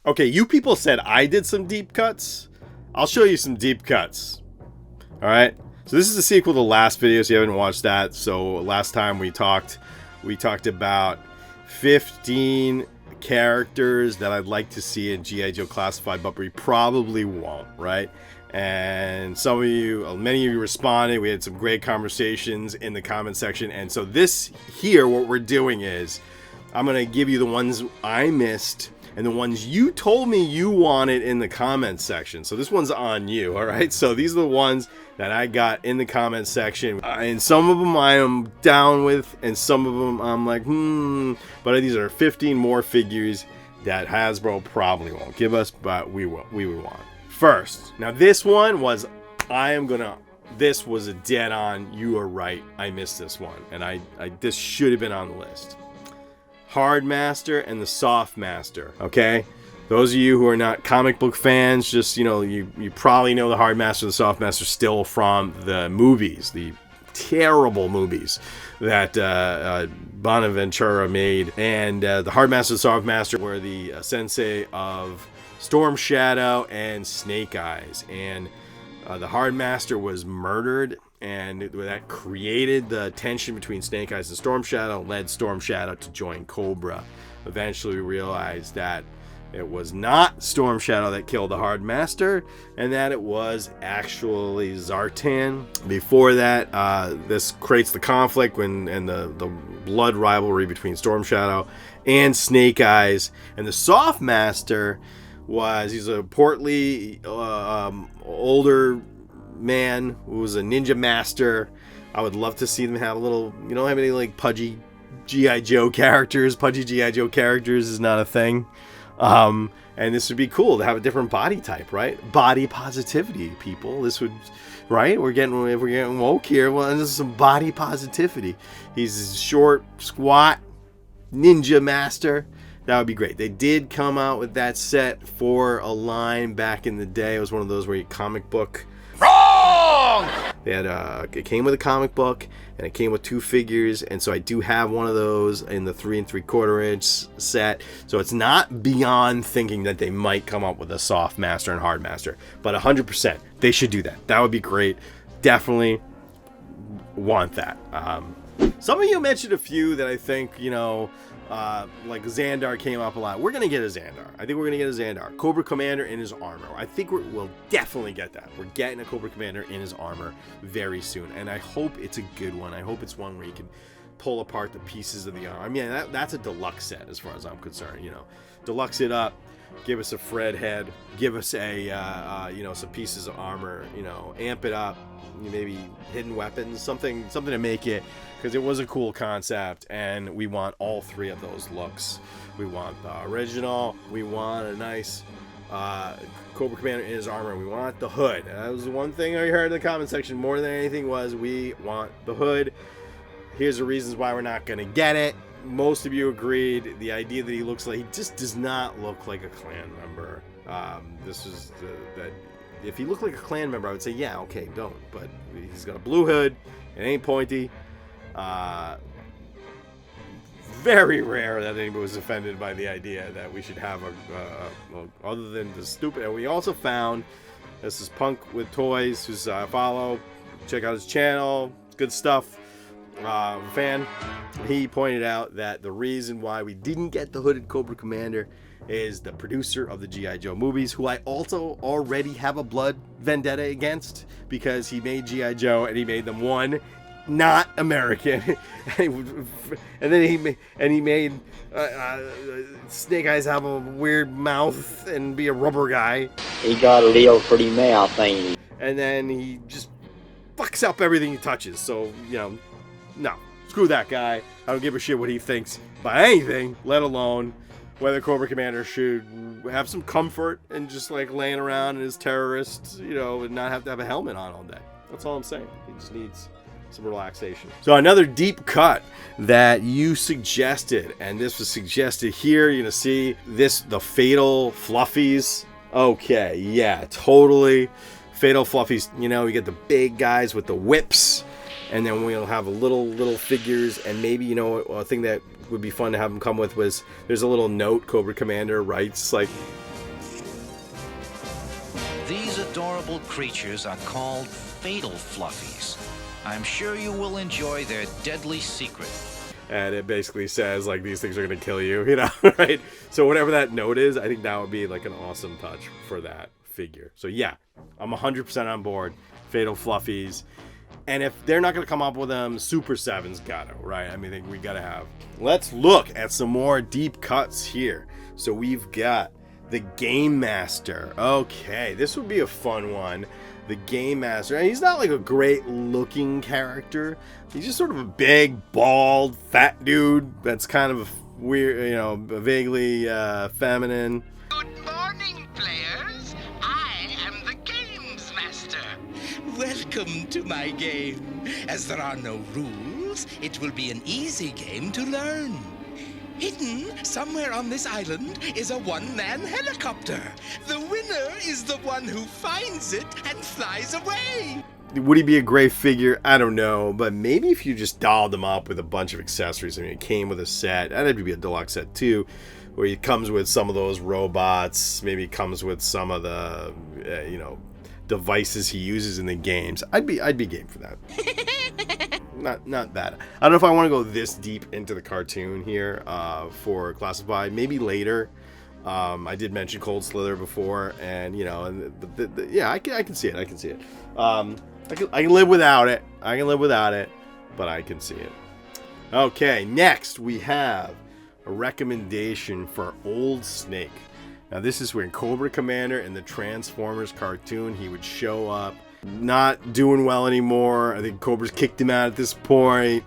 Okay, you people said I did some deep cuts. I'll show you some deep cuts. All right. So this is the sequel to the last video, so you haven't watched that. So last time we talked about 15 characters that I'd like to see in G.I. Joe Classified, but we probably won't, right? And many of you responded. We had some great conversations in the comment section. And so this here, what we're doing is I'm going to give you the ones I missed and the ones you told me you wanted in the comment section. So this one's on you, all right? So these are the ones that I got in the comment section. And some of them I am down with, and some of them I'm like, But these are 15 more figures that Hasbro probably won't give us, but we will. We would want. First, now this one was, this was a dead on, you are right, I missed this one. And this should have been on the list. Hard Master and the Soft Master, okay? Those of you who are not comic book fans, just, you probably know the Hard Master and the Soft Master still from the movies, the terrible movies that Bonaventura made. And the Hard Master and the Soft Master were the sensei of Storm Shadow and Snake Eyes. And the Hard Master was murdered, and that created the tension between Snake Eyes and Storm Shadow, led Storm Shadow to join Cobra. Eventually we realized that it was not Storm Shadow that killed the Hard Master, and that it was actually Zartan. Before that, this creates the conflict and the blood rivalry between Storm Shadow and Snake Eyes. And the Soft Master he's a portly, older man who was a ninja master. I would love to see them have a little, don't have any like pudgy G.I. Joe characters. Pudgy G.I. Joe characters is not a thing. And this would be cool to have a different body type, right? Body positivity, people. This would, right? If we're getting woke here, well, this is some body positivity. He's short, squat, ninja master. That would be great. They did come out with that set for a line back in the day. It was one of those where you comic book. Wrong! They had it came with a comic book, and it came with 2 figures, and so I do have one of those in the 3 3/4 inch set. So it's not beyond thinking that they might come up with a Soft Master and Hard Master, but 100% they should do that. That would be great. Definitely want that. Some of you mentioned a few that I think, like Xandar came up a lot. We're going to get a Xandar. I think we're going to get a Xandar. Cobra Commander in his armor. I think we'll definitely get that. We're getting a Cobra Commander in his armor very soon. And I hope it's a good one. I hope it's one where you can pull apart the pieces of the armor. I mean, that's a deluxe set as far as I'm concerned. Deluxe it up. Give us a Fred head. Give us a, some pieces of armor. Amp it up. Maybe hidden weapons. Something to make it. Because it was a cool concept, and we want all 3 of those looks. We want the original, we want a nice Cobra Commander in his armor, we want the hood. And that was the one thing I heard in the comment section more than anything was we want the hood. Here's the reasons why we're not going to get it. Most of you agreed. The idea that he just does not look like a clan member. That if he looked like a clan member, I would say, yeah, okay, don't. But he's got a blue hood, it ain't pointy. Very rare that anybody was offended by the idea that we should have other than the stupid. And we also found, this is Punk with Toys, who's follow, check out his channel, good stuff, fan. He pointed out that the reason why we didn't get the Hooded Cobra Commander is the producer of the G.I. Joe movies, who I also already have a blood vendetta against, because he made G.I. Joe and he made them not American, and then he made Snake Eyes have a weird mouth and be a rubber guy. He got a little pretty mouth, ain't he? And then he just fucks up everything he touches. So no, screw that guy. I don't give a shit what he thinks by anything, let alone whether Cobra Commander should have some comfort and just like laying around as terrorists, and not have to have a helmet on all day. That's all I'm saying. He just needs some relaxation. So another deep cut that you suggested, and this was suggested here. You're gonna see this, the Fatal Fluffies. Okay, yeah, totally. Fatal Fluffies. We get the big guys with the whips, and then we'll have little figures, and maybe a thing that would be fun to have them come with was there's a little note Cobra Commander writes like These adorable creatures are called fatal Fluffies. I'm sure you will enjoy their deadly secret. And it basically says, like, these things are going to kill you, you know, right? So whatever that note is, I think that would be, like, an awesome touch for that figure. So, yeah, I'm 100% on board. Fatal Fluffies. And if they're not going to come up with them, Super 7's got to, right? I mean, we got to have. Let's look at some more deep cuts here. So we've got the Game Master. Okay, this would be a fun one. The Game Master. And he's not like a great looking character. He's just sort of a big, bald, fat dude that's kind of weird, you know, vaguely feminine. Good morning, players. I am the Games Master. Welcome to my game. As there are no rules, it will be an easy game to learn. Hidden somewhere on this island is a one-man helicopter. The winner is the one who finds it and flies away. Would he be a great figure? I don't know, but maybe if you just dolled him up with a bunch of accessories. I mean, it came with a set, and it'd be a deluxe set too, where he comes with some of those robots, maybe comes with some of the, you know, devices he uses in the games. I'd be game for that. Not bad. I don't know if I want to go this deep into the cartoon here for Classified. Maybe later. I did mention Cold Slither before, and you know, and yeah, I can see it. I can see it. I can live without it. I can live without it, but I can see it. Okay, next we have a recommendation for Old Snake. Now this is when Cobra Commander in the Transformers cartoon, he would show up. Not doing well anymore. I think Cobra's kicked him out at this point.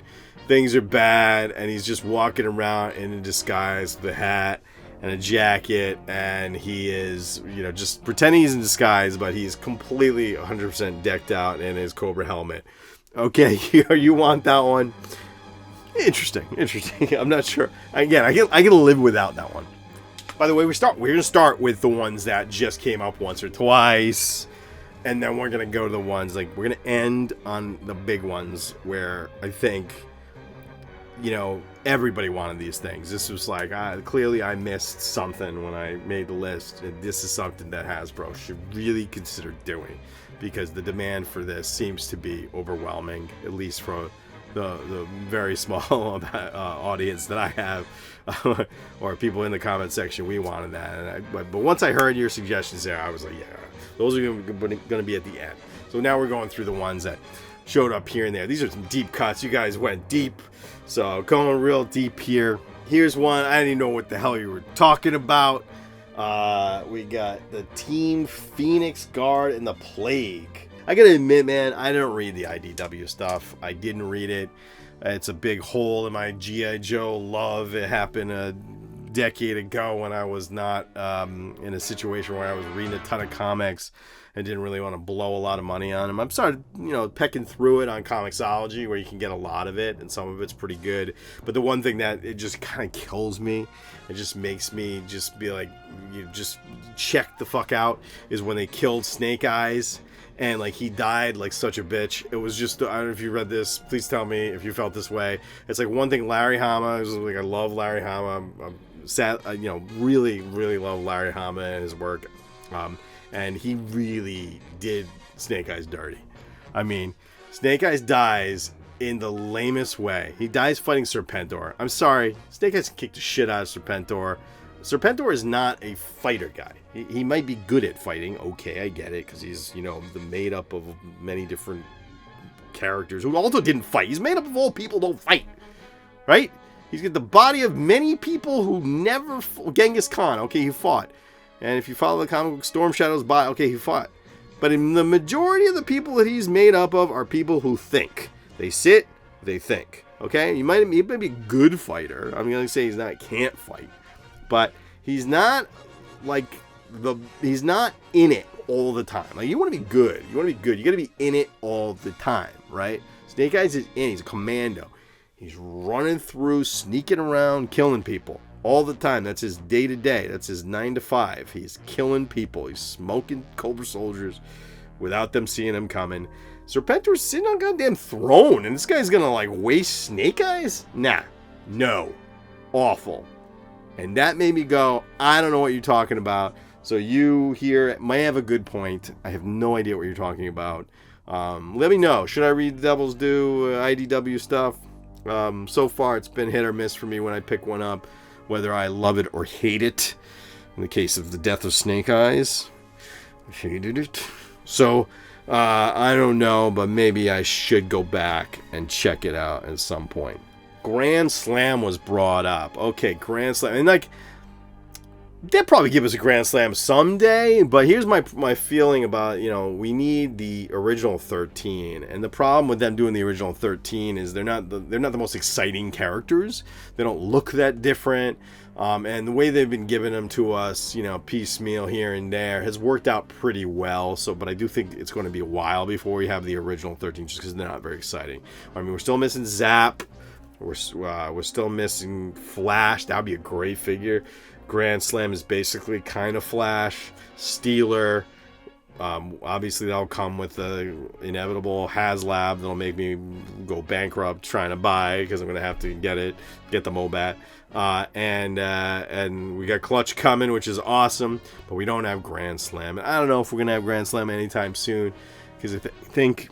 Things are bad, and he's just walking around in a disguise with a hat and a jacket, and he is, you know, just pretending he's in disguise, but he's completely 100% decked out in his Cobra helmet. Okay, you want that one? Interesting. I'm not sure. Again, I can live without that one. By the way, we're gonna start with the ones that just came up once or twice. And then we're going to go to the ones, like, we're going to end on the big ones where I think, you know, everybody wanted these things. This was like, clearly I missed something when I made the list. And this is something that Hasbro should really consider doing, because the demand for this seems to be overwhelming, at least for the very small audience that I have, or people in the comment section. We wanted that. And but once I heard your suggestions there, I was like, yeah, those are going to be at the end. So now we're going through the ones that showed up here and there. These are some deep cuts. You guys went deep. So going real deep here. Here's one. I didn't even know what the hell you were talking about. We got the Team Phoenix Guard and the Plague. I gotta admit, man, I don't read the IDW stuff. I didn't read it. It's a big hole in my G.I. Joe love. It happened a decade ago when I was not in a situation where I was reading a ton of comics and didn't really want to blow a lot of money on them. I'm started, you know, pecking through it on Comixology, where you can get a lot of it, and some of it's pretty good. But the one thing that it just kind of kills me, it just makes me just be like, you just check the fuck out, is when they killed Snake Eyes. And like, he died like such a bitch. It was just, I don't know if you read this, please tell me if you felt this way. It's like, one thing, Larry Hama, is like, I love Larry Hama. I'm sad, you know, really love Larry Hama and his work. And he really did Snake Eyes dirty. I mean, Snake Eyes dies in the lamest way. He dies fighting Serpentor. I'm sorry, Snake Eyes kicked the shit out of Serpentor. Serpentor is not a fighter guy. He might be good at fighting. Okay, I get it, because he's, you know, the made up of many different characters who also didn't fight. He's made up of all people who don't fight, right? He's got the body of many people who never Genghis Khan, okay, he fought. And if you follow the comic book, Storm Shadow's body, okay, he fought. But in the majority of the people that he's made up of are people who think. They sit, they think, okay? He might be a good fighter. I'm going to say can't fight. But he's not like he's not in it all the time. Like, you want to be good. You got to be in it all the time, right? Snake Eyes is in. He's a commando. He's running through, sneaking around, killing people all the time. That's his day to day. That's his 9 to 5. He's killing people. He's smoking Cobra soldiers without them seeing him coming. Serpentor's sitting on a goddamn throne, and this guy's gonna like waste Snake Eyes? Nah, no, awful. And that made me go, I don't know what you're talking about. So you here might have a good point. I have no idea what you're talking about. Let me know. Should I read Devil's Due IDW stuff? So far, it's been hit or miss for me when I pick one up, whether I love it or hate it. In the case of the Death of Snake Eyes, hated it. So I don't know, but maybe I should go back and check it out at some point. Grand Slam was brought up. Okay, Grand Slam, and like, they'll probably give us a Grand Slam someday, but here's my feeling about, you know, we need the original 13, and the problem with them doing the original 13 is they're not the most exciting characters. They don't look that different, and the way they've been giving them to us, you know, piecemeal here and there, has worked out pretty well. So, but I do think it's going to be a while before we have the original 13, just because they're not very exciting. I mean, we're still missing Zap. We're still missing Flash. That would be a great figure. Grand Slam is basically kind of Flash. Steeler, obviously that'll come with the inevitable HasLab that'll make me go bankrupt trying to buy, because I'm gonna have to get the Mobat. And we got Clutch coming, which is awesome, but we don't have Grand Slam. I don't know if we're gonna have Grand Slam anytime soon, because I think,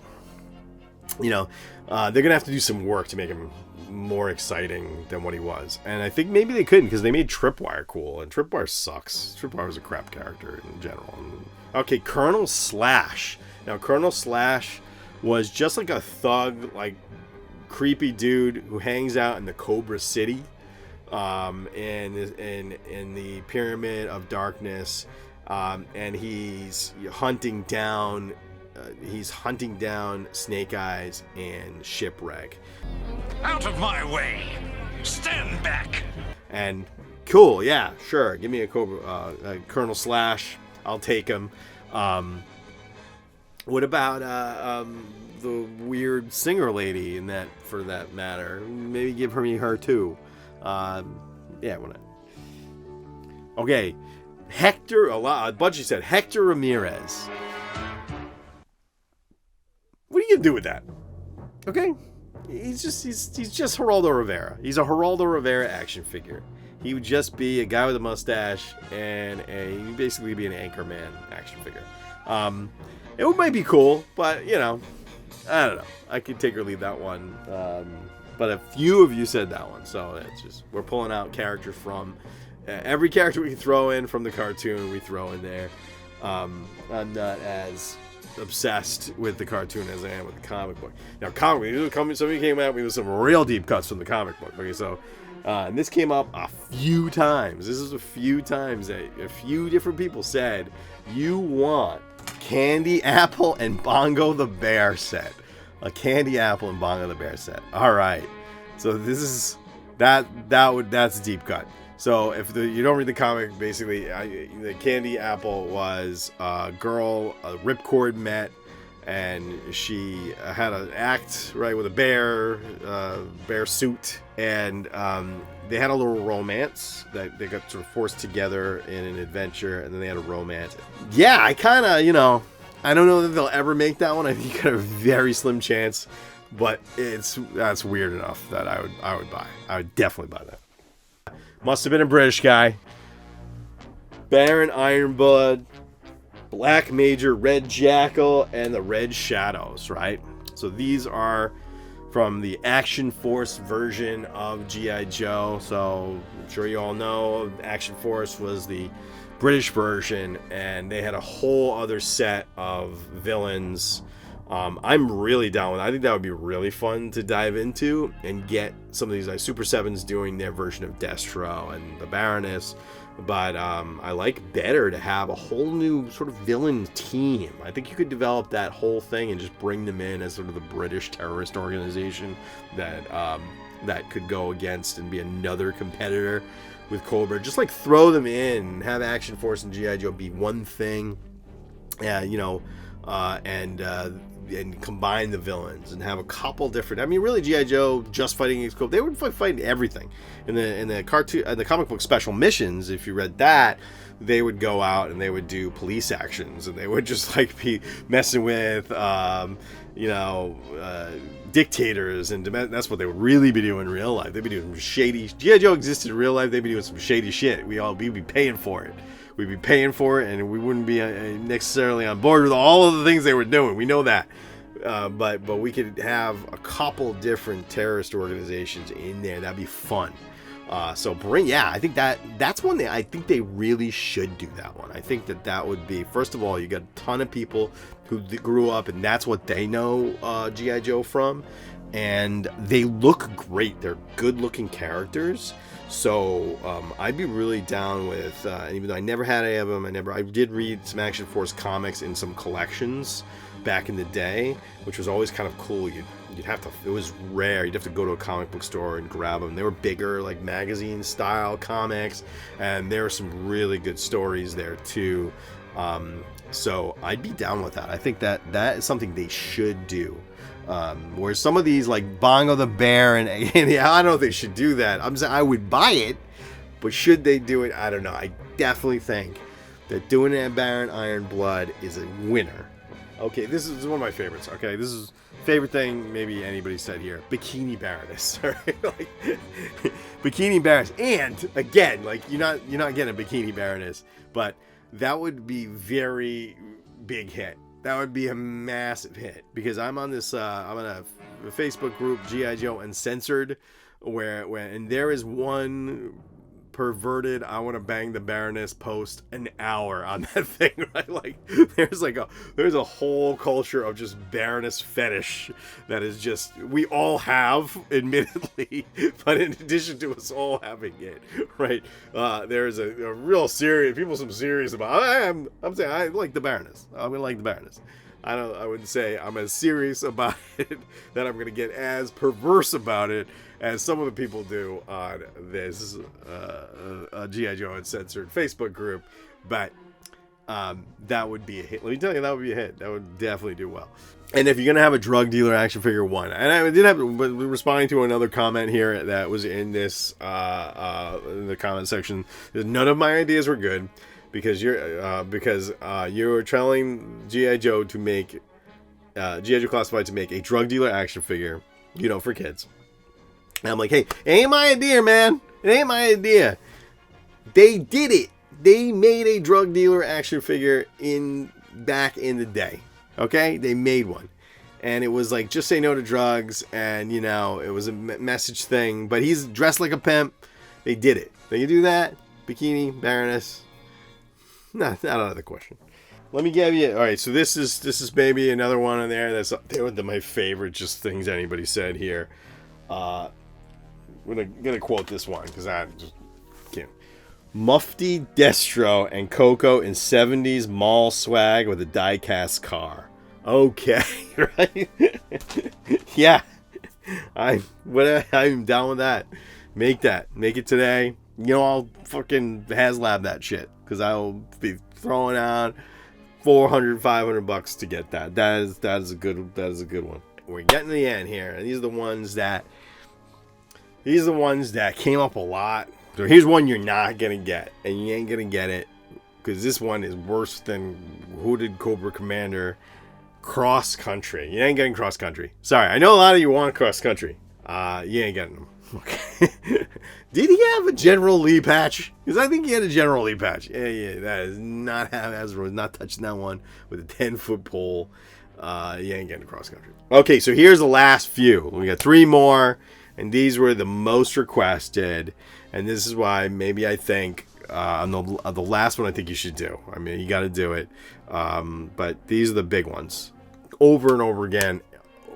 you know, they're gonna have to do some work to make him more exciting than what he was, and I think maybe they couldn't, because they made Tripwire cool, and Tripwire sucks. Tripwire was a crap character in general. Okay, Colonel Slash. Now, Colonel Slash was just like a thug, like creepy dude who hangs out in the Cobra City, in the Pyramid of Darkness, and he's hunting down Snake Eyes and Shipwreck. Out of my way! Stand back! And cool, yeah, sure. Give me a Cobra, Colonel Slash. I'll take him. What about the weird singer lady in that, for that matter? Maybe give her too. Yeah, why not? Okay, Hector. A bunch said Hector Ramirez. What are you gonna do with that? Okay. He's just Geraldo Rivera. He's a Geraldo Rivera action figure. He would just be a guy with a mustache, and he'd basically be an Anchorman action figure. It might be cool, but, you know, I don't know. I could take or leave that one. But a few of you said that one, so it's just, we're pulling out characters from every character we can throw in from the cartoon. We throw in there. I'm not as obsessed with the cartoon as I am with the comic book. Now, somebody came out with some real deep cuts from the comic book. Okay, so and this came up a few times. This is a few times that a few different people said you want Candy Apple and Bongo the Bear set. A Candy Apple and Bongo the Bear set. All right, so this is that's a deep cut. So if you don't read the comic, basically, the Candy Apple was a girl, a ripcord met, and she had an act, right, with a bear suit, and they had a little romance that they got sort of forced together in an adventure, and then they had a romance. Yeah, I kind of, you know, I don't know that they'll ever make that one. I think you got a very slim chance, but that's weird enough that I would buy. I would definitely buy that. Must have been a British guy. Baron Ironblood, Black Major, Red Jackal, and the Red Shadows, right? So these are from the Action Force version of G.I. Joe. So I'm sure you all know Action Force was the British version, and they had a whole other set of villains. I'm really down with it. I think that would be really fun to dive into and get some of these Super 7s doing their version of Destro and the Baroness. But I like better to have a whole new sort of villain team. I think you could develop that whole thing and just bring them in as sort of the British terrorist organization that could go against and be another competitor with Cobra. Just like throw them in, have Action Force and G.I. Joe be one thing, you know, and combine the villains and have a couple different. I mean, really, G.I. Joe just fighting against Cobra. They would fight everything in the cartoon, the comic book special missions. If you read that, they would go out and they would do police actions, and they would just like be messing with, you know, dictators, and that's what they would really be doing in real life. They'd be doing some shady. G.I. Joe existed in real life. They'd be doing some shady shit. We'd be paying for it. we'd be paying for it, and we wouldn't be necessarily on board with all of the things they were doing. We know that. But we could have a couple different terrorist organizations in there. That'd be fun. So I think that's one I think they really should do that one. I think that would be, first of all, you got a ton of people who grew up and that's what they know G.I. Joe from, and they look great. They're good looking characters. So I'd be really down with, even though I never had any of them, I did read some Action Force comics in some collections back in the day, which was always kind of cool. You'd have to, it was rare, you'd have to go to a comic book store and grab them. They were bigger, like magazine style comics, and there were some really good stories there too. So I'd be down with that. I think that is something they should do. Where some of these, like Bongo the Bear and yeah, I don't know if they should do that. I'm saying I would buy it, but should they do it? I don't know. I definitely think that doing it at Baron Iron Blood is a winner. Okay, this is one of my favorites. Okay, this is favorite thing maybe anybody said here. Bikini Baroness. Right? Like, Bikini Baroness. And again, like you're not getting a Bikini Baroness, but that would be very big hit. That would be a massive hit, because I'm on this I'm on a Facebook group, G.I. Joe Uncensored, where and there is one perverted I want to bang the Baroness post an hour on that thing, right? Like there's a whole culture of just Baroness fetish that is just, we all have, admittedly, but in addition to us all having it, right? There's a real serious people, some serious about, I'm saying I like the Baroness. I'm gonna like the Baroness. I wouldn't say I'm as serious about it that I'm gonna get as perverse about it as some of the people do on this G.I. Joe Uncensored Facebook group, but that would be a hit. Let me tell you, that would be a hit. That would definitely do well. And if you're gonna have a drug dealer action figure one, and I did have, but responding to another comment here that was in this in the comment section, none of my ideas were good because you're telling G.I. Joe to make G.I. Joe Classified to make a drug dealer action figure, for kids. And I'm like, hey, it ain't my idea, man. It ain't my idea. They did it. They made a drug dealer action figure back in the day. Okay? They made one. And it was like, just say no to drugs. And, it was a message thing. But he's dressed like a pimp. They did it. They can do that. Bikini, Baroness. Not out of the question. Let me give you... Alright, so this is maybe another one in there that's up there with my favorite just things anybody said here. I'm gonna quote this one because I just can't. Mufti, Destro, and Coco in 70s mall swag with a die-cast car. Okay, right? Yeah, I'm down with that. Make it today. I'll fucking HasLab that shit because I'll be throwing out $400-$500 to get that. That is a good one. We're getting to the end here, and these are the ones that came up a lot. So here's one you're not gonna get, and you ain't gonna get it because this one is worse than Hooded Cobra Commander Cross Country. You ain't getting Cross Country. Sorry, I know a lot of you want Cross Country. You ain't getting them. Okay. Did he have a General Lee patch? Because I think he had a General Lee patch. Yeah, that is not Hasbro was not touching that one with a 10-foot pole. You ain't getting Cross Country. Okay, so here's the last few. We got 3 more. And these were the most requested, and this is why maybe I think on the last one I think you should do. I mean, you got to do it, but these are the big ones. Over and over again,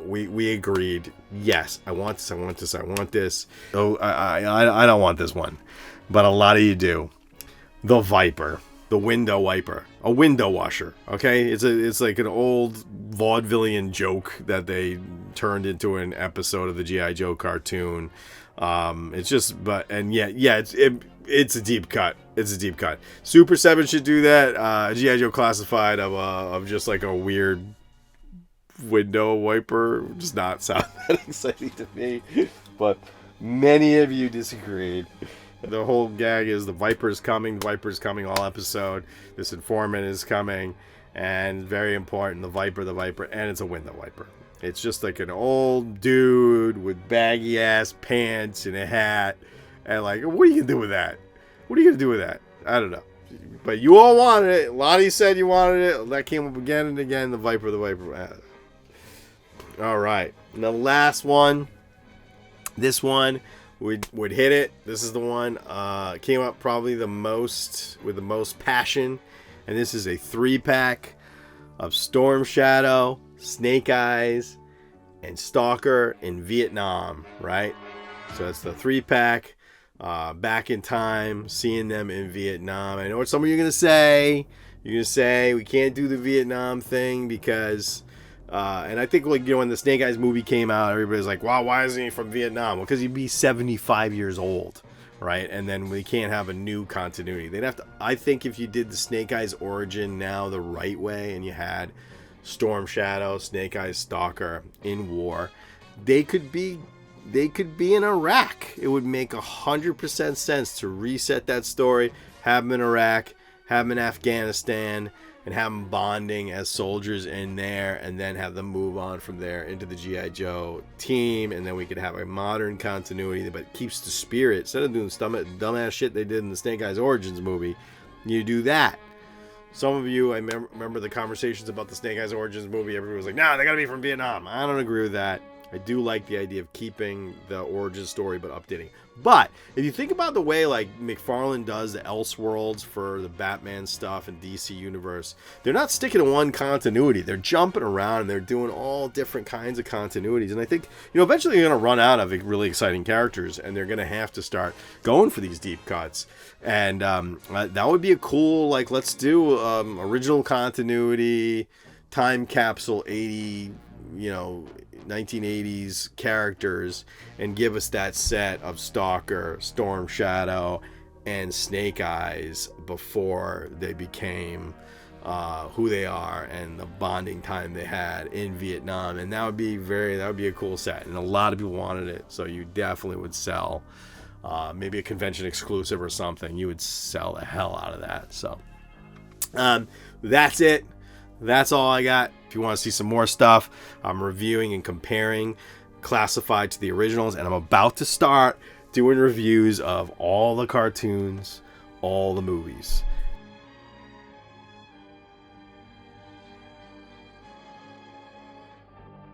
we agreed. Yes, I want this. I want this. I want this. Oh, I don't want this one, but a lot of you do. The Viper, the window wiper, a window washer. Okay, it's like an old vaudevillian joke that they turned into an episode of the G.I. Joe cartoon. It's just, it's a deep cut. It's a deep cut. Super 7 should do that. G.I. Joe Classified of just like a weird window wiper does not sound that exciting to me. But many of you disagreed. The whole gag is the Viper's coming. The Viper's coming all episode. This informant is coming. And very important, the Viper, and it's a window wiper. It's just like an old dude with baggy ass pants and a hat. And like, what are you gonna do with that? What are you gonna do with that? I don't know. But you all wanted it. Lonnie said you wanted it. That came up again and again. The Viper. All right. And the last one. This one would hit it. This is the one came up probably the most with the most passion. And this is a 3-pack of Storm Shadow, Snake Eyes, and Stalker in Vietnam, right? So that's the 3-pack. Back in time, seeing them in Vietnam. I know what some of you are going to say. You're going to say we can't do the Vietnam thing because, and I think like, you know, when the Snake Eyes movie came out, everybody's like, wow, why isn't he from Vietnam? Well, because he'd be 75 years old, right? And then we can't have a new continuity. They'd have to, I think if you did the Snake Eyes origin now the right way and you had Storm Shadow, Snake Eyes, Stalker in war, they could be in Iraq. It would make 100% sense to reset that story, have them in Iraq, have them in Afghanistan, and have them bonding as soldiers in there, and then have them move on from there into the G.I. Joe team, and then we could have a modern continuity but keeps the spirit. Instead of doing dumbass shit they did in the Snake Eyes Origins movie, you do that. Some of you, I remember the conversations about the Snake Eyes Origins movie. Everybody was like, nah, they gotta be from Vietnam. I don't agree with that. I do like the idea of keeping the origin story but updating. But if you think about the way like McFarlane does the Elseworlds for the Batman stuff and DC Universe, they're not sticking to one continuity. They're jumping around and they're doing all different kinds of continuities. And I think, you know, eventually they're going to run out of really exciting characters and they're going to have to start going for these deep cuts. And that would be a cool, like, let's do original continuity, time capsule 80, you know, 1980s characters and give us that set of Stalker, Storm Shadow, and Snake Eyes before they became who they are and the bonding time they had in Vietnam. And that would be a cool set, and a lot of people wanted it, so you definitely would sell maybe a convention exclusive or something. You would sell the hell out of that. So that's it. That's all I got. If you want to see some more stuff, I'm reviewing and comparing classified to the originals, and I'm about to start doing reviews of all the cartoons, all the movies.